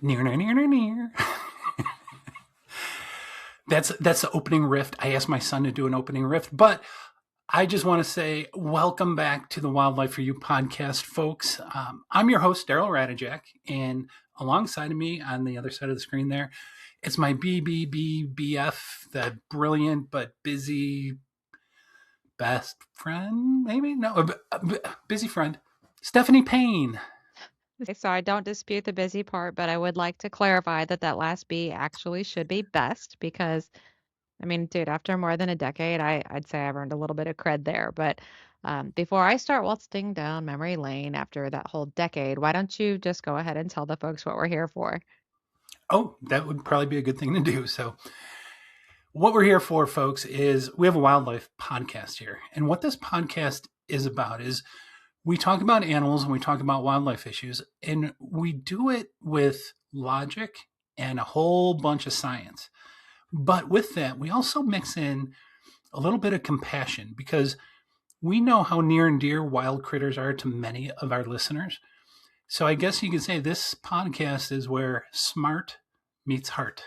Near, near, near, near, near. That's the opening riff. I asked my son to do an opening riff, but I just want to say welcome back to the Wildlife for You podcast, folks. I'm your host, Daryl Ratajczak, and alongside of me on the other side of the screen there, it's my BBBBF, the brilliant but busy best friend, maybe? No, busy friend, Stephanne Payne. Okay, so I don't dispute the busy part, but I would like to clarify that that last B actually should be best because, I mean, dude, after more than a decade, I'd say I've earned a little bit of cred there. But before I start waltzing down memory lane after that whole decade, why don't you just go ahead and tell the folks what we're here for? Oh, that would probably be a good thing to do. So, what we're here for, folks, is we have a wildlife podcast here. And what this podcast is about is we talk about animals and we talk about wildlife issues, and we do it with logic and a whole bunch of science. But with that, we also mix in a little bit of compassion because we know how near and dear wild critters are to many of our listeners. So I guess you could say this podcast is where smart meets heart.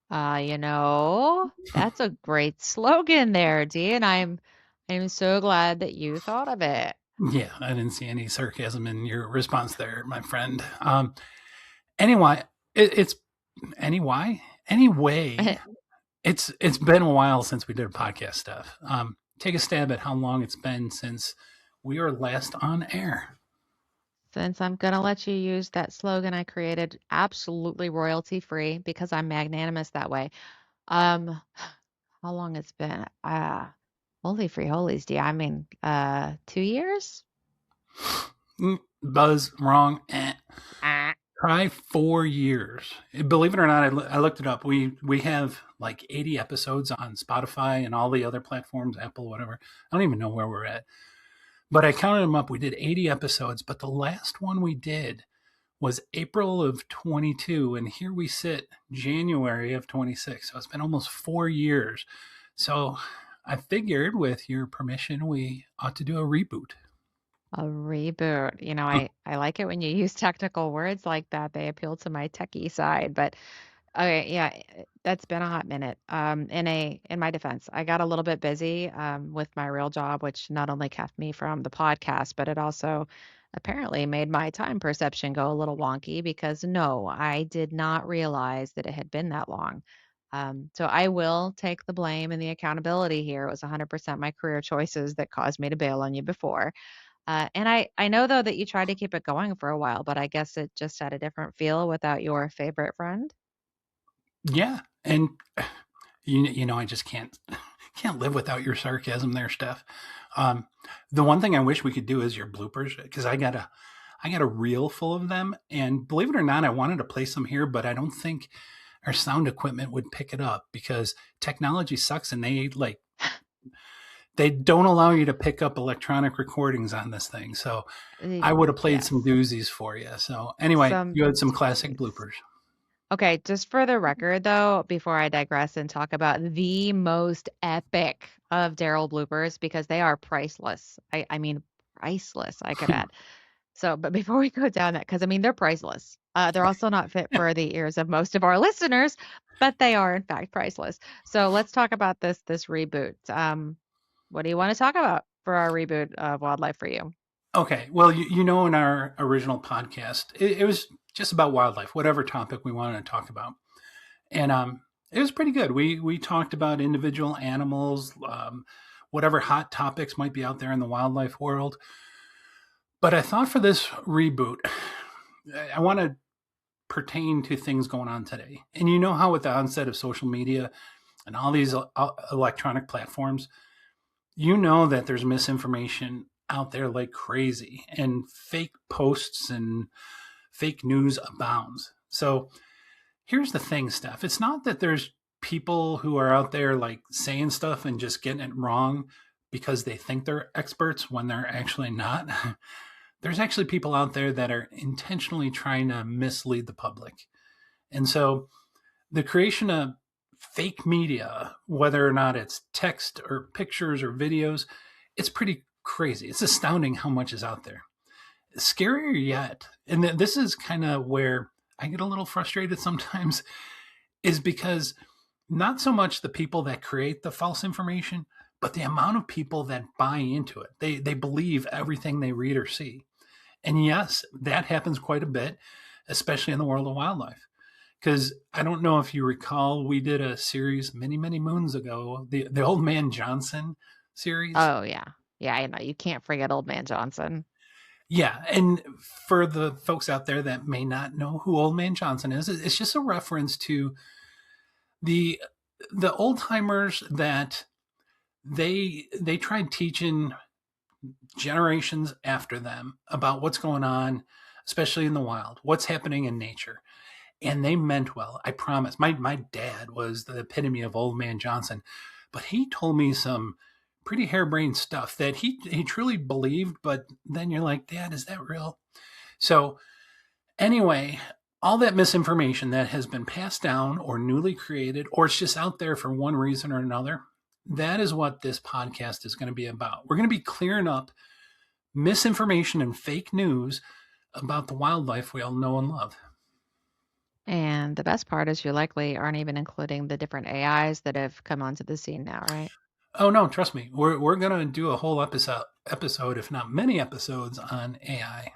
That's a great slogan there, Dee, and I'm so glad that you thought of it. Yeah, I didn't see any sarcasm in your response there, my friend. Anyway, it's anyway. It's been a while since we did a podcast stuff. Take a stab at how long it's been since we were last on air. Since I'm gonna let you use that slogan I created, absolutely royalty free because I'm magnanimous that way. Um, how long it's been? Holy free holies, D. I mean, 2 years? Buzz, wrong. Ah. Try 4 years. Believe it or not, I looked it up. We have like 80 episodes on Spotify and all the other platforms, Apple, whatever. I don't even know where we're at. But I counted them up. We did 80 episodes, but the last one we did was April of 22, and here we sit, January of 26. So it's been almost 4 years. So I figured, with your permission, we ought to do a reboot. A reboot. I like it when you use technical words like that. They appeal to my techie side. But okay, yeah, that's been a hot minute. In my defense, I got a little bit busy with my real job, which not only kept me from the podcast, but it also apparently made my time perception go a little wonky because no, I did not realize that it had been that long. So I will take the blame and the accountability here. It was 100% my career choices that caused me to bail on you before. And I know though that you tried to keep it going for a while, but I guess it just had a different feel without your favorite friend. Yeah, and I just can't live without your sarcasm there, Steph. The one thing I wish we could do is your bloopers, because I got a reel full of them, and believe it or not, I wanted to play some here, but I don't think our sound equipment would pick it up because technology sucks, and they don't allow you to pick up electronic recordings on this thing. So I would have played some Yes, doozies for you. So anyway, some you had some classic doozies. bloopers. Okay, just for the record, though, before I digress and talk about the most epic of Daryl bloopers, because they are priceless. I mean, priceless, I could add. So, but before we go down that, because I mean, they're priceless. They're also not fit for the ears of most of our listeners, but they are in fact priceless. So let's talk about this reboot. What do you want to talk about for our reboot of Wildlife for You? Okay. Well, in our original podcast, it was just about wildlife, whatever topic we wanted to talk about. And it was pretty good. We talked about individual animals, whatever hot topics might be out there in the wildlife world. But I thought for this reboot, I want to pertain to things going on today. And you know how with the onset of social media and all these electronic platforms, you know that there's misinformation out there like crazy, and fake posts and fake news abounds. So here's the thing, Steph. It's not that there's people who are out there like saying stuff and just getting it wrong because they think they're experts when they're actually not. There's actually people out there that are intentionally trying to mislead the public. And so the creation of fake media, whether or not it's text or pictures or videos, it's pretty crazy. It's astounding how much is out there. Scarier yet, and this is kind of where I get a little frustrated sometimes, is because not so much the people that create the false information, but the amount of people that buy into it. They believe everything they read or see. And yes, that happens quite a bit, especially in the world of wildlife. Because I don't know if you recall, we did a series many, many moons ago, the Old Man Johnson series. Oh yeah. Yeah, I know. You can't forget Old Man Johnson. Yeah, and for the folks out there that may not know who Old Man Johnson is, it's just a reference to the the old timers that they tried teaching generations after them about what's going on, especially in the wild, what's happening in nature. And they meant well. I promise. My dad was the epitome of Old Man Johnson, but he told me some pretty harebrained stuff that he truly believed. But then you're like, Dad, is that real? So anyway, all that misinformation that has been passed down or newly created, or it's just out there for one reason or another, that is what this podcast is going to be about. We're going to be clearing up misinformation and fake news about the wildlife we all know and love. And the best part is you likely aren't even including the different AIs that have come onto the scene now, right? Oh no, trust me. We're gonna do a whole episode, if not many episodes, on AI.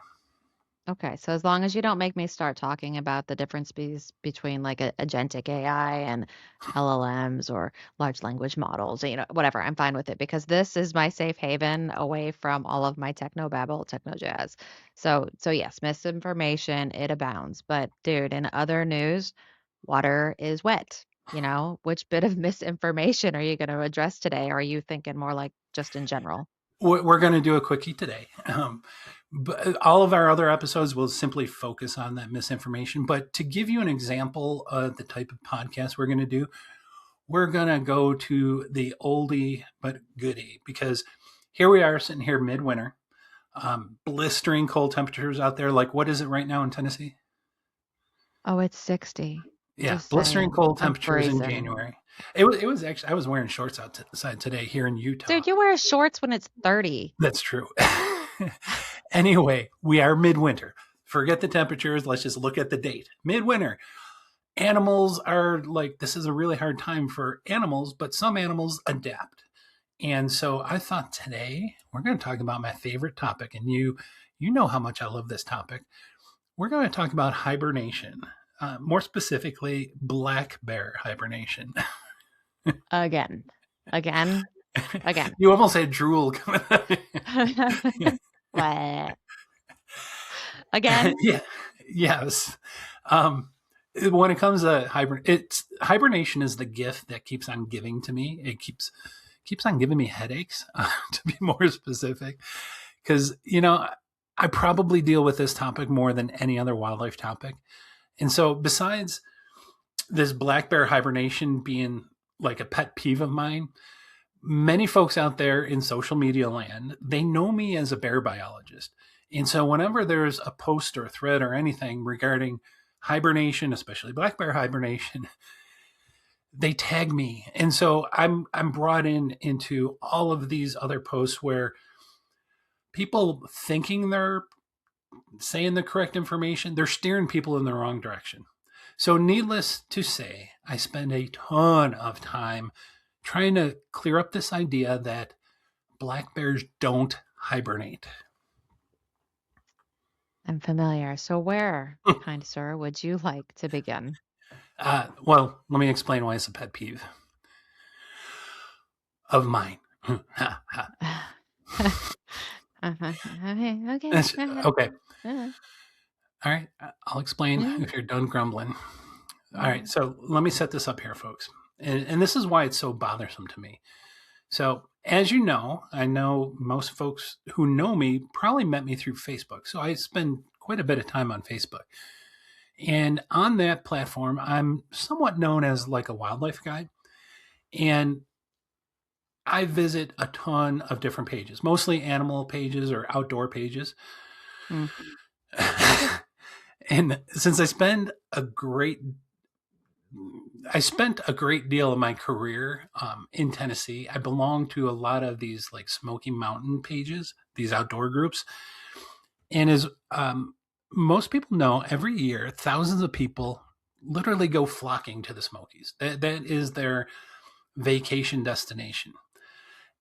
Okay, so as long as you don't make me start talking about the difference between like a agentic AI and LLMs or large language models, whatever, I'm fine with it because this is my safe haven away from all of my techno babble, techno jazz. So yes, misinformation, it abounds. But dude, in other news, water is wet. Which bit of misinformation are you going to address today? Or are you thinking more like just in general? We're going to do a quickie today. But all of our other episodes will simply focus on that misinformation. But to give you an example of the type of podcast we're going to do, we're going to go to the oldie but goodie, because here we are sitting here midwinter, blistering cold temperatures out there. Like, what is it right now in Tennessee? Oh, it's 60. Yeah, Just blistering saying. cold I'm temperatures in freezing. January. It was actually, I was wearing shorts outside today here in Utah. Dude, you wear shorts when it's 30. That's true. Anyway, we are midwinter. Forget the temperatures. Let's just look at the date. Midwinter. Animals are like, this is a really hard time for animals, but some animals adapt. And so I thought today we're going to talk about my favorite topic. And you know how much I love this topic. We're going to talk about hibernation, more specifically, black bear hibernation. Again. Again. Again. You almost had drool coming out. What? Again? Yeah, yes. When it comes to hibernation is the gift that keeps on giving to me. It keeps on giving me headaches, to be more specific, because I probably deal with this topic more than any other wildlife topic. And so, besides this black bear hibernation being like a pet peeve of mine, many folks out there in social media land, they know me as a bear biologist. And so whenever there's a post or a thread or anything regarding hibernation, especially black bear hibernation, they tag me. And so I'm brought into all of these other posts where people thinking they're saying the correct information, they're steering people in the wrong direction. So needless to say, I spend a ton of time trying to clear up this idea that black bears don't hibernate. I'm familiar. So where, kind sir, would you like to begin? Well, let me explain why it's a pet peeve of mine. Okay. Okay. Uh, All right. I'll explain uh, if you're done grumbling. All right. So let me set this up here, folks. And this is why it's so bothersome to me. So, as you know, I know most folks who know me probably met me through Facebook. So I spend quite a bit of time on Facebook. And on that platform, I'm somewhat known as like a wildlife guide. And I visit a ton of different pages, mostly animal pages or outdoor pages. mm. And since I spent a great deal of my career in Tennessee. I belong to a lot of these like Smoky Mountain pages, these outdoor groups. And as most people know, every year, thousands of people literally go flocking to the Smokies. That is their vacation destination.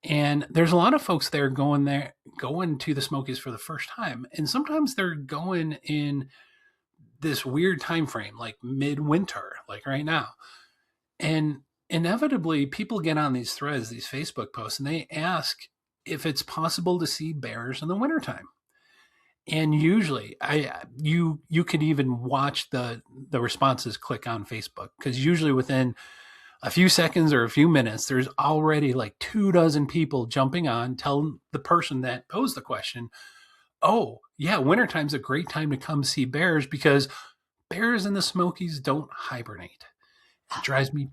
And there's a lot of folks there going to the Smokies for the first time. And sometimes they're going in this weird time frame, like midwinter, like right now. And inevitably, people get on these threads, these Facebook posts, and they ask if it's possible to see bears in the wintertime. And usually, you could even watch the responses click on Facebook, because usually within a few seconds or a few minutes, there's already like 24 people jumping on, telling the person that posed the question, oh, yeah, wintertime's a great time to come see bears because bears in the Smokies don't hibernate. It drives me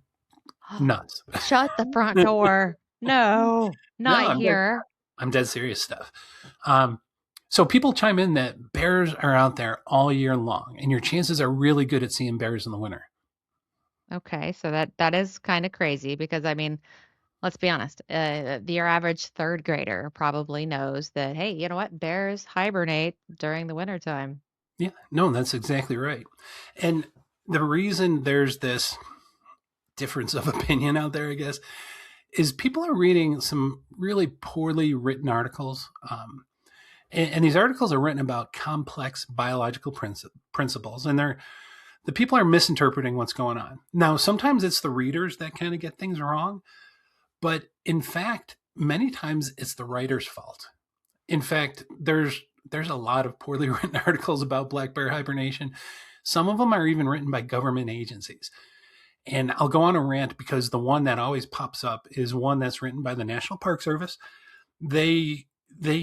nuts. Shut the front door. No, No, not here. I'm dead serious stuff. So people chime in that bears are out there all year long, and your chances are really good at seeing bears in the winter. Okay, so that is kind of crazy because I mean, let's be honest. Your average third grader probably knows that, hey, you know what? Bears hibernate during the wintertime. Yeah, no, that's exactly right. And the reason there's this difference of opinion out there, I guess, is people are reading some really poorly written articles. And these articles are written about complex biological principles, and the people are misinterpreting what's going on. Now, sometimes it's the readers that kind of get things wrong, but in fact, many times it's the writer's fault. In fact, there's a lot of poorly written articles about black bear hibernation. Some of them are even written by government agencies. And I'll go on a rant because the one that always pops up is one that's written by the National Park Service. They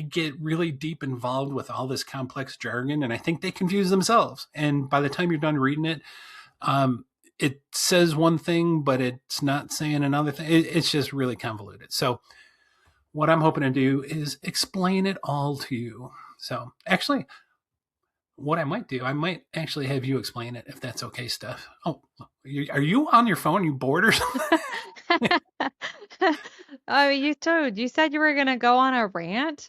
get really deep involved with all this complex jargon, and I think they confuse themselves. And by the time you're done reading it, it says one thing, but it's not saying another thing. It's just really convoluted. So what I'm hoping to do is explain it all to you. So actually, what I might do, I might actually have you explain it, if that's okay, Steph. Oh, are you on your phone? You bored or something? Oh, you said you were gonna go on a rant.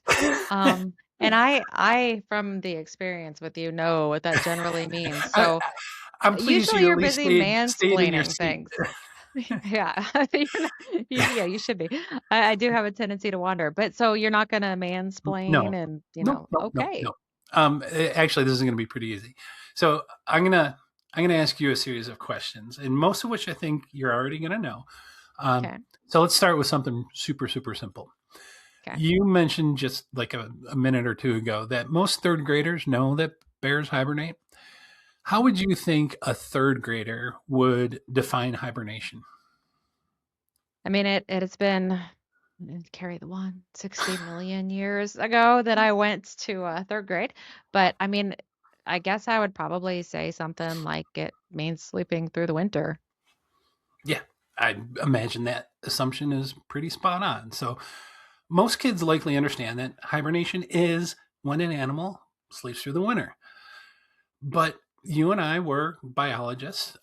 And I from the experience with you know what that generally means. I, So I'm pleased usually you at you're least busy stayed in your mansplaining seat. things. Yeah. Yeah, you should be. I do have a tendency to wander, but so you're not gonna mansplain No, and, no, no, no, okay. no. Actually, this is going to be pretty easy. So I'm gonna ask you a series of questions, and most of which I think you're already going to know. Um, Okay. so let's start with something super, super simple. Okay. You mentioned just like a minute or two ago that most third graders know that bears hibernate. How would you think a third grader would define hibernation? I mean, it has been carry the one 60 million years ago that I went to third grade. But I mean, I guess I would probably say something like it means sleeping through the winter. Yeah, I imagine that assumption is pretty spot on. So most kids likely understand that hibernation is when an animal sleeps through the winter. But you and I were biologists,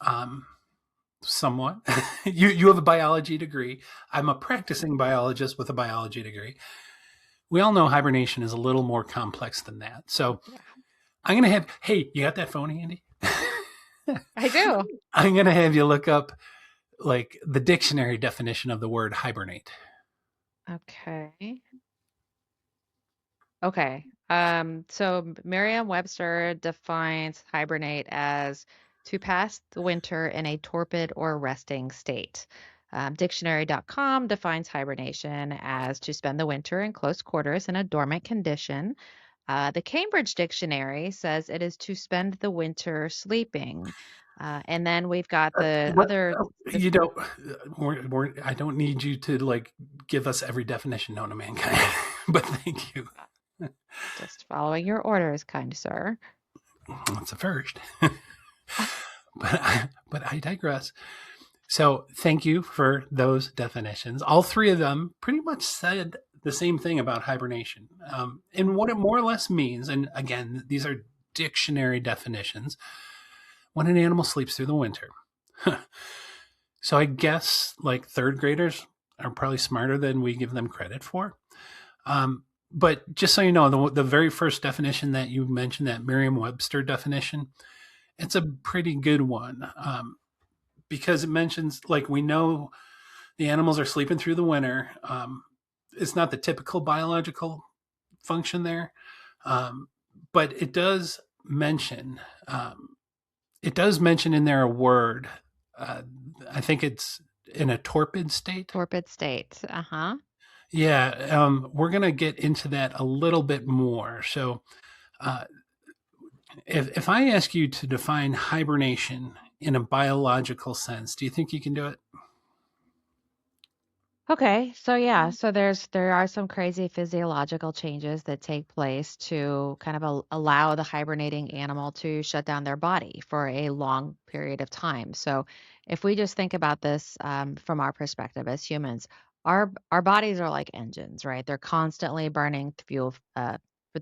somewhat. You have a biology degree. I'm a practicing biologist with a biology degree. We all know hibernation is a little more complex than that. So Yeah, I'm going to have, hey, you got that phone handy? I do. I'm going to have you look up like the dictionary definition of the word hibernate. Okay. Okay. So Merriam-Webster defines hibernate as to pass the winter in a torpid or resting state. Dictionary.com defines hibernation as to spend the winter in close quarters in a dormant condition. The Cambridge Dictionary says it is to spend the winter sleeping. And then we've got the What other, you don't? I don't need you to like give us every definition known to mankind, but thank you. just following your orders, kind sir. That's a first. But I digress. So thank you for those definitions. All three of them pretty much said the same thing about hibernation, and what it more or less means. And again, these are dictionary definitions. When an animal sleeps through the winter. So I guess like third graders are probably smarter than we give them credit for. But just so you know, the very first definition that you mentioned, that Merriam-Webster definition, it's a pretty good one, because it mentions, like, we know the animals are sleeping through the winter. It's not the typical biological function there, um, but it does mention in there a word. Uh, I think it's in a torpid state. Torpid state. Uh-huh. Yeah, we're gonna get into that a little bit more. So, uh, if I ask you to define hibernation in a biological sense, do you think you can do it? Okay, so yeah, so there are some crazy physiological changes that take place to kind of allow the hibernating animal to shut down their body for a long period of time. So if we just think about this from our perspective as humans, our bodies are like engines, right? They're constantly burning fuel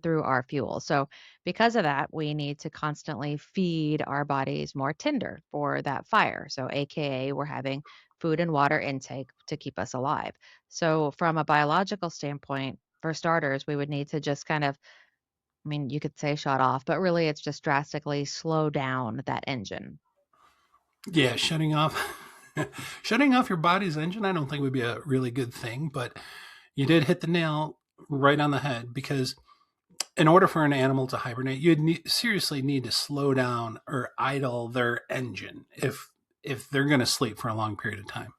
through our fuel. So because of that, we need to constantly feed our bodies more tinder for that fire. So AKA we're having food and water intake to keep us alive. So, from a biological standpoint, for starters, we would need to just kind of, I mean, you could say shut off, but really it's just drastically slow down that engine. Yeah, shutting off your body's engine, I don't think would be a really good thing, but you did hit the nail right on the head, because in order for an animal to hibernate, seriously need to slow down or idle their engine if they're going to sleep for a long period of time.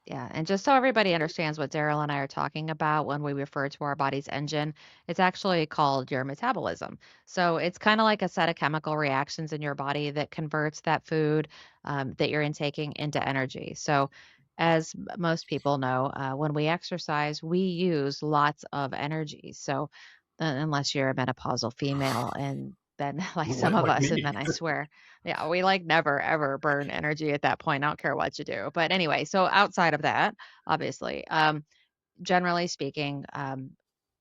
Yeah, and just so everybody understands what Daryl and I are talking about when we refer to our body's engine, it's actually called your metabolism. So it's kind of like a set of chemical reactions in your body that converts that food that you're intaking into energy. So, as most people know, when we exercise, we use lots of energy. So, unless you're a menopausal female, and then like some of Like us, and me. then I swear, yeah, we like never ever burn energy at that point. I don't care what you do. But anyway, so outside of that, obviously, generally speaking,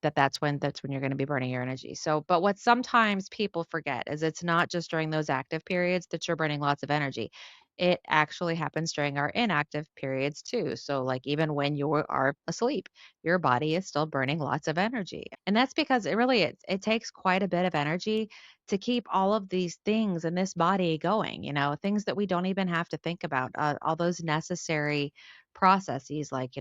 that's when you're going to be burning your energy. So, but what sometimes people forget is it's not just during those active periods that you're burning lots of energy. It actually happens during our inactive periods too. So, like even when you are asleep, your body is still burning lots of energy, and that's because it takes quite a bit of energy to keep all of these things in this body going. Things that we don't even have to think about. All those necessary processes, like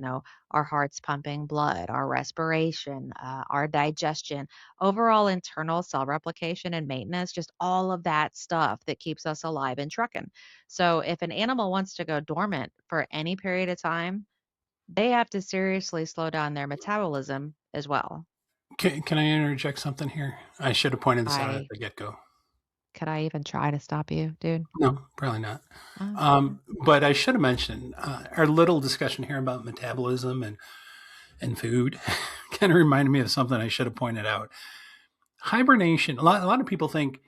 our heart's pumping blood, our respiration, our digestion, overall internal cell replication and maintenance, just all of that stuff that keeps us alive and trucking. So, if an animal wants to go dormant for any period of time, they have to seriously slow down their metabolism as well. Can I interject something here? I should have pointed this out at I the get go. Could I even try to stop you, dude? No, probably not. Okay. But I should have mentioned our little discussion here about metabolism and food kind of reminded me of something I should have pointed out. Hibernation, a lot of people think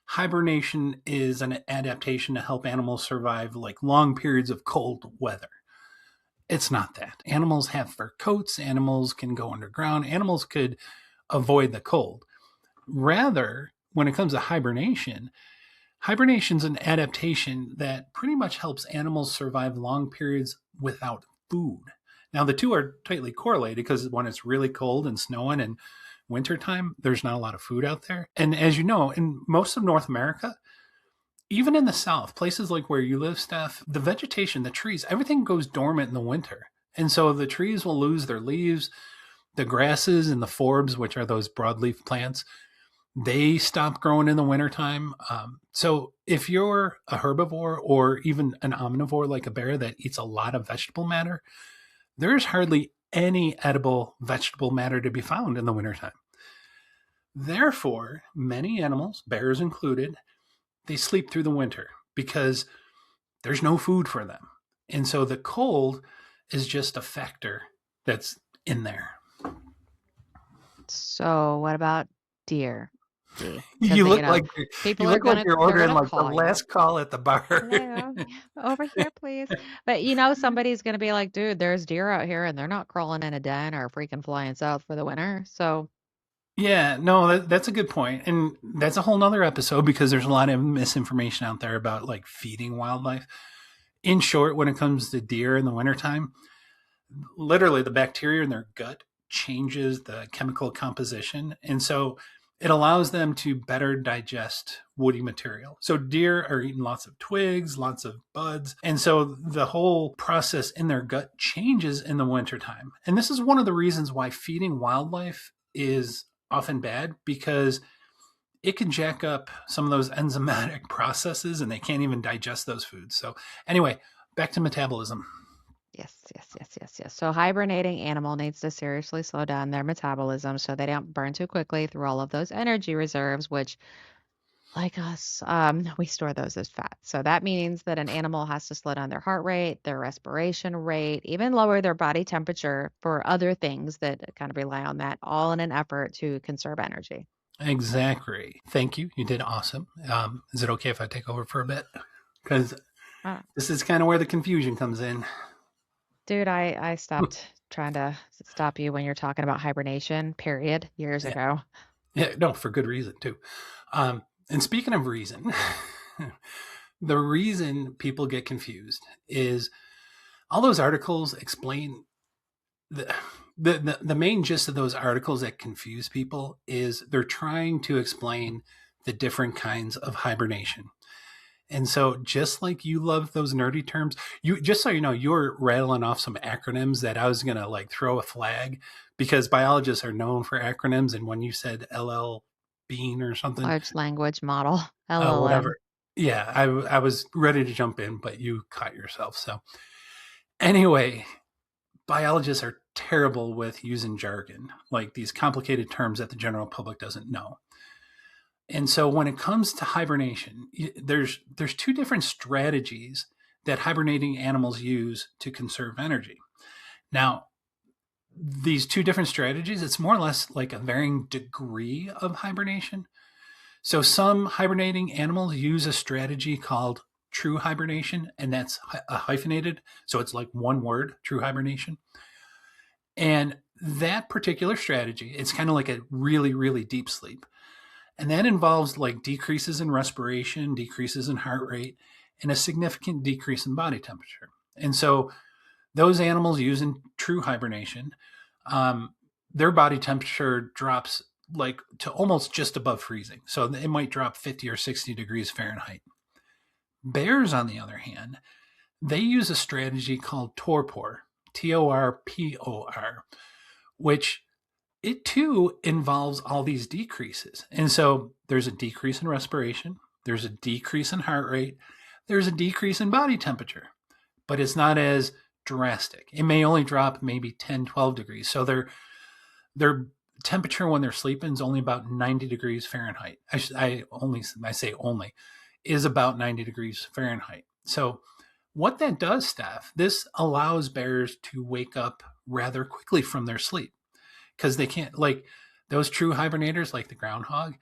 hibernation is an adaptation to help animals survive like long periods of cold weather. It's not that. Animals have fur coats, animals can go underground, animals could avoid the cold. Rather, when it comes to hibernation's an adaptation that pretty much helps animals survive long periods without food. Now, the two are tightly correlated because when it's really cold and snowing and wintertime, there's not a lot of food out there. And as you know, in most of North America, even in the South, places like where you live, Steph, the vegetation, the trees, everything goes dormant in the winter. And so the trees will lose their leaves. The grasses and the forbs, which are those broadleaf plants, they stop growing in the wintertime. So if you're a herbivore or even an omnivore like a bear that eats a lot of vegetable matter, there's hardly any edible vegetable matter to be found in the wintertime. Therefore, many animals, bears included, they sleep through the winter because there's no food for them. And so the cold is just a factor that's in there. So, what about deer? See, because You look like people you are look like gonna you're they're ordering gonna like the call you. last call at the bar. Hello, over here, please. But somebody's gonna be like, dude, there's deer out here and they're not crawling in a den or freaking flying south for the winter. So, Yeah, no, that's a good point. And that's a whole nother episode because there's a lot of misinformation out there about like feeding wildlife. In short, when it comes to deer in the wintertime, literally the bacteria in their gut changes the chemical composition. And so it allows them to better digest woody material. So deer are eating lots of twigs, lots of buds. And so the whole process in their gut changes in the wintertime. And this is one of the reasons why feeding wildlife is often bad, because it can jack up some of those enzymatic processes and they can't even digest those foods. So anyway, back to metabolism. Yes. So hibernating animal needs to seriously slow down their metabolism so they don't burn too quickly through all of those energy reserves, which, like us, we store those as fat. So that means that an animal has to slow down their heart rate, their respiration rate, even lower their body temperature for other things that kind of rely on that, all in an effort to conserve energy. Exactly. Thank you. You did awesome. Is it okay if I take over for a bit? Because Uh, this is kind of where the confusion comes in. Dude, I stopped trying to stop you when you're talking about hibernation, period, years Yeah. ago. Yeah. No, for good reason, too. And speaking of reason, the reason people get confused is all those articles explain the main gist of those articles that confuse people is they're trying to explain the different kinds of hibernation. And so just like you love those nerdy terms, you just so you know, you're rattling off some acronyms that I was gonna like throw a flag because biologists are known for acronyms. And when you said LL Bean or something, Large language model, LLM. whatever. Yeah, I was ready to jump in, but you caught yourself. So anyway, biologists are terrible with using jargon, like these complicated terms that the general public doesn't know. And so when it comes to hibernation, there's two different strategies that hibernating animals use to conserve energy. Now, these two different strategies, it's more or less like a varying degree of hibernation. So some hibernating animals use a strategy called true hibernation, and that's hyphenated. So it's like one word, true hibernation. And that particular strategy, it's kind of like a really, really deep sleep. And that involves like decreases in respiration, decreases in heart rate, and a significant decrease in body temperature. And so those animals using true hibernation, their body temperature drops like to almost just above freezing. So it might drop 50 or 60 degrees Fahrenheit. Bears, on the other hand, they use a strategy called torpor, Torpor, which it too involves all these decreases. And so there's a decrease in respiration, there's a decrease in heart rate, there's a decrease in body temperature, but it's not as drastic. It may only drop maybe 10, 12 degrees. So their temperature when they're sleeping is only about 90 degrees Fahrenheit. I say only is about 90 degrees Fahrenheit. So what that does, Steph, this allows bears to wake up rather quickly from their sleep because they can't, like those true hibernators, like the groundhog,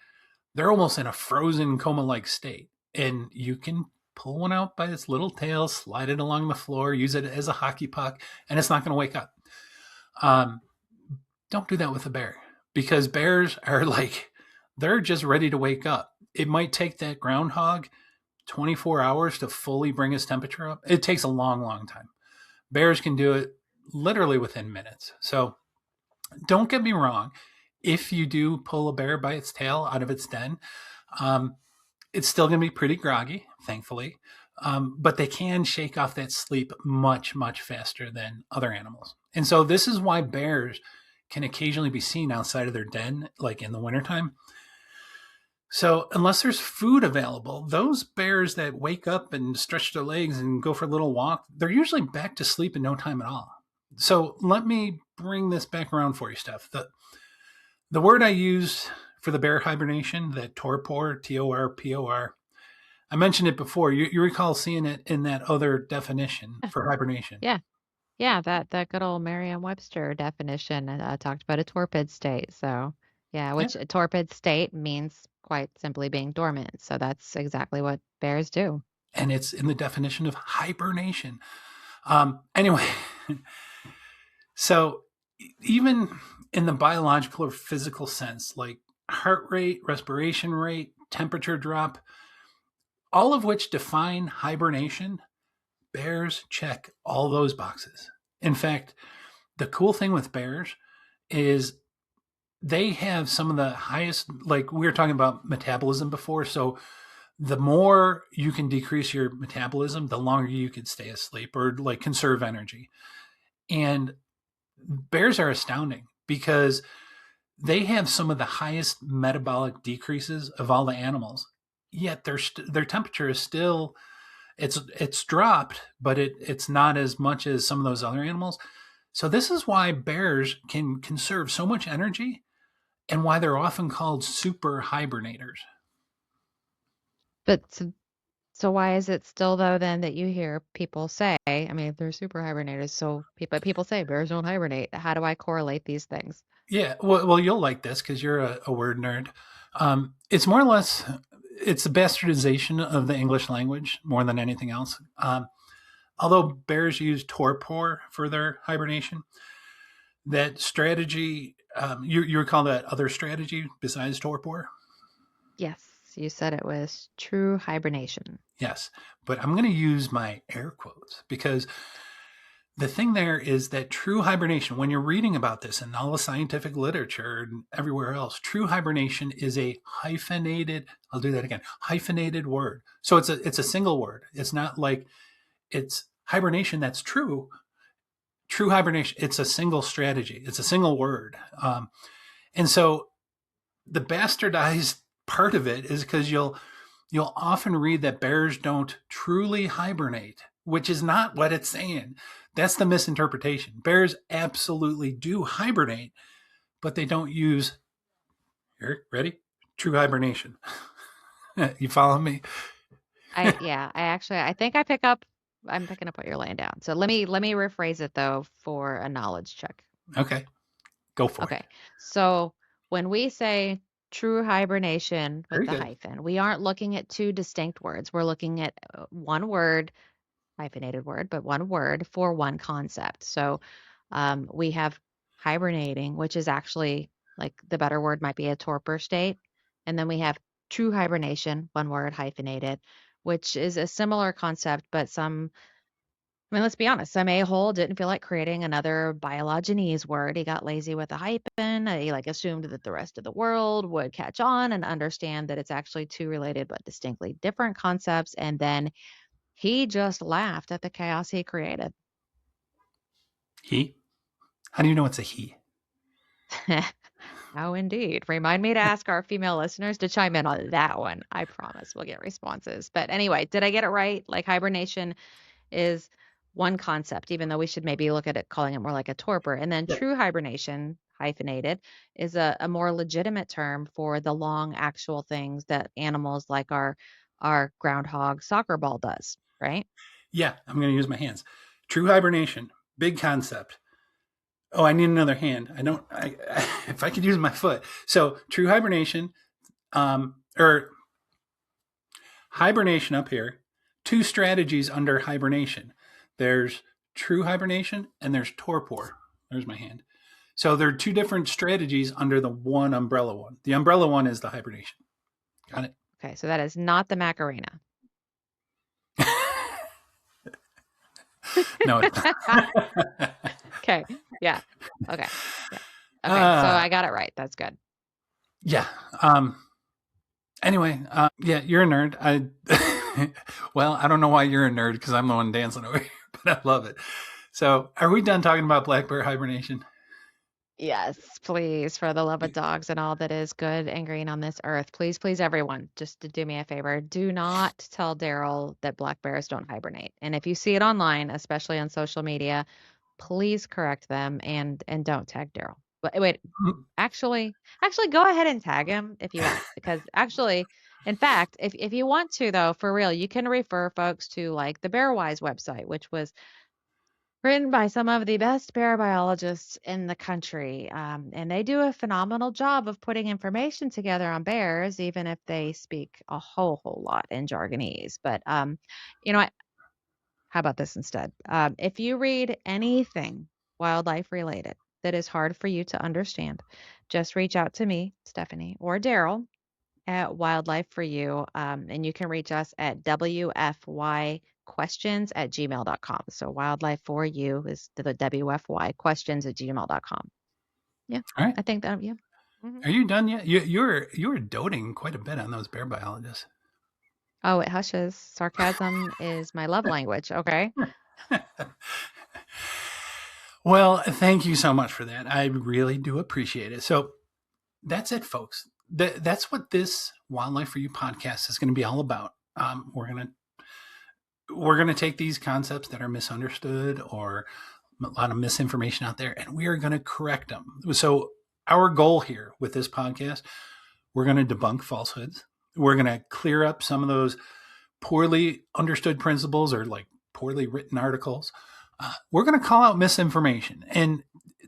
they're almost in a frozen coma like state. And you can pull one out by its little tail, slide it along the floor, use it as a hockey puck, and it's not going to wake up. Don't do that with a bear because bears are like, they're just ready to wake up. It might take that groundhog 24 hours to fully bring his temperature up. It takes a long, long time. Bears can do it literally within minutes. So don't get me wrong. If you do pull a bear by its tail out of its den, it's still going to be pretty groggy, thankfully. But they can shake off that sleep much, much faster than other animals. And so this is why bears can occasionally be seen outside of their den, like in the wintertime. So unless there's food available, those bears that wake up and stretch their legs and go for a little walk, they're usually back to sleep in no time at all. So let me bring this back around for you, Steph. The word I used for the bear hibernation, that torpor, Torpor, I mentioned it before. You recall seeing it in that other definition Yeah, for hibernation. yeah, yeah. That good old Merriam-Webster definition talked about a torpid state. So yeah, Yeah. which a torpid state means quite simply being dormant. So that's exactly what bears do. And it's in the definition of hibernation. Anyway, so even in the biological or physical sense, like heart rate, respiration rate, temperature drop, all of which define hibernation, bears check all those boxes. In fact, the cool thing with bears is they have some of the highest, like we were talking about metabolism before. So the more you can decrease your metabolism, the longer you could stay asleep or like conserve energy. And bears are astounding because they have some of the highest metabolic decreases of all the animals. Yet their temperature is still it's dropped, but it's not as much as some of those other animals. So this is why bears can conserve so much energy and why they're often called super hibernators. But so why is it still though then that you hear people say, I mean, if they're super hibernators, so people say bears don't hibernate. How do I correlate these things? Yeah, well, you'll like this because you're a word nerd. It's more or less it's a bastardization of the English language more than anything else. Although bears use torpor for their hibernation, that strategy you recall that other strategy besides torpor? Yes, you said it was true hibernation. Yes, but I'm going to use my air quotes because the thing there is that true hibernation, when you're reading about this in all the scientific literature and everywhere else, true hibernation is a hyphenated, I'll do that again, hyphenated word. So it's a single word. It's not like it's hibernation that's true. True hibernation, it's a single strategy. It's a single word. And so the bastardized part of it is because you'll often read that bears don't truly hibernate, which is not what it's saying. That's the misinterpretation. Bears absolutely do hibernate, but they don't use, here, ready? True hibernation. You follow me? I think I'm picking up what you're laying down. So let me rephrase it though for a knowledge check. Okay, go for it. Okay. So when we say true hibernation with Very the good. hyphen, we aren't looking at two distinct words. We're looking at one word, hyphenated word, but one word for one concept. So we have hibernating, which is actually like the better word might be a torpor state. And then we have true hibernation, one word hyphenated, which is a similar concept, but I mean, let's be honest, some a-hole didn't feel like creating another biologinese word. He got lazy with the hyphen. He like assumed that the rest of the world would catch on and understand that it's actually two related but distinctly different concepts. And then he just laughed at the chaos he created. He? How do you know it's a he? Oh, indeed. Remind me to ask our female listeners to chime in on that one. I promise we'll get responses. But anyway, did I get it right? Like hibernation is one concept, even though we should maybe look at it calling it more like a torpor. And then Yeah. true hibernation, hyphenated, is a more legitimate term for the long actual things that animals like our groundhog soccer ball does, right? Yeah, I'm going to use my hands. True hibernation, big concept. Oh, I need another hand. I don't. If I could use my foot. So true hibernation, or hibernation up here. Two strategies under hibernation. There's true hibernation and there's torpor. There's my hand. So there are two different strategies under the one umbrella one. The umbrella one is the hibernation. Got it? Okay, so that is not the Macarena. No, it's not. Okay. Yeah. Okay. Yeah. Okay. So I got it right. That's good. Yeah. Anyway, yeah, you're a nerd. Well, I don't know why you're a nerd because I'm the one dancing over here, but I love it. So, are we done talking about black bear hibernation? Yes, please, for the love of dogs and all that is good and green on this earth. Please, please, everyone, just to do me a favor, do not tell Daryl that black bears don't hibernate. And if you see it online, especially on social media, please correct them and don't tag Daryl. But wait, actually go ahead and tag him if you want, because actually, in fact, if you want to though, for real, you can refer folks to like the Bearwise website, which was written by some of the best bear biologists in the country. And they do a phenomenal job of putting information together on bears, even if they speak a whole lot in jargonese. But you know what? How about this instead? If you read anything wildlife related that is hard for you to understand, just reach out to me, Stephanie, or Daryl at Wildlife for You. And you can reach us at WFY questions at gmail.com. So wildlife for you is the WFY questions at gmail.com. Yeah. All right. I think that, yeah. Mhm. Are you done yet? You were doting quite a bit on those bear biologists. Oh, it hushes. Sarcasm is my love language. Okay. Well, thank you so much for that. I really do appreciate it. So that's it, folks. That's what this Wildlife for You podcast is going to be all about. We're gonna take these concepts that are misunderstood or a lot of misinformation out there, and we are going to correct them. So our goal here with this podcast, we're going to debunk falsehoods. We're going to clear up some of those poorly understood principles or like poorly written articles. We're going to call out misinformation. And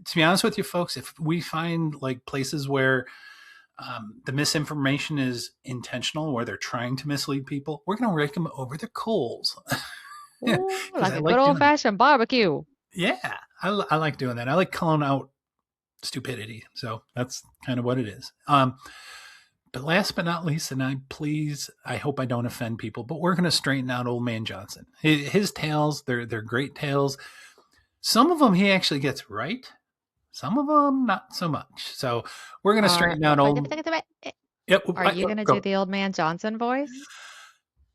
to be honest with you, folks, if we find like places where the misinformation is intentional, where they're trying to mislead people, we're going to rake them over the coals. Ooh, Because like I a good like old doing that. fashioned barbecue. Yeah, I like doing that. I like calling out stupidity. So that's kind of what it is. But last but not least, and I hope I don't offend people, but we're going to straighten out Old Man Johnson. His tales, they're great tales. Some of them he actually gets right. Some of them not so much. So we're going to straighten out old. Yep. Are you going to do Go. the old man Johnson voice?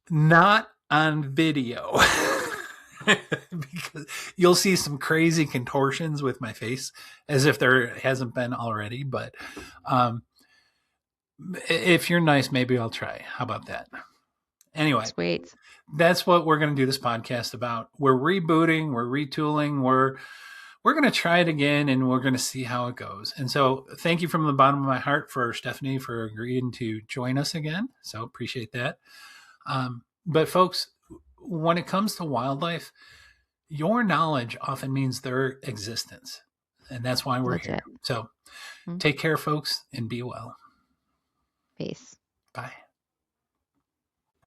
Not on video. Because you'll see some crazy contortions with my face as if there hasn't been already. But if you're nice, maybe I'll try. How about that? Anyway, Sweet. that's what we're going to do this podcast about. We're rebooting, we're retooling, we're going to try it again, and we're going to see how it goes. And so, thank you from the bottom of my heart for Stephanne for agreeing to join us again. So appreciate that. But folks, when it comes to wildlife, your knowledge often means their existence, and that's why we're here. Legit. So Mm. take care, folks, and be well. Peace. Bye.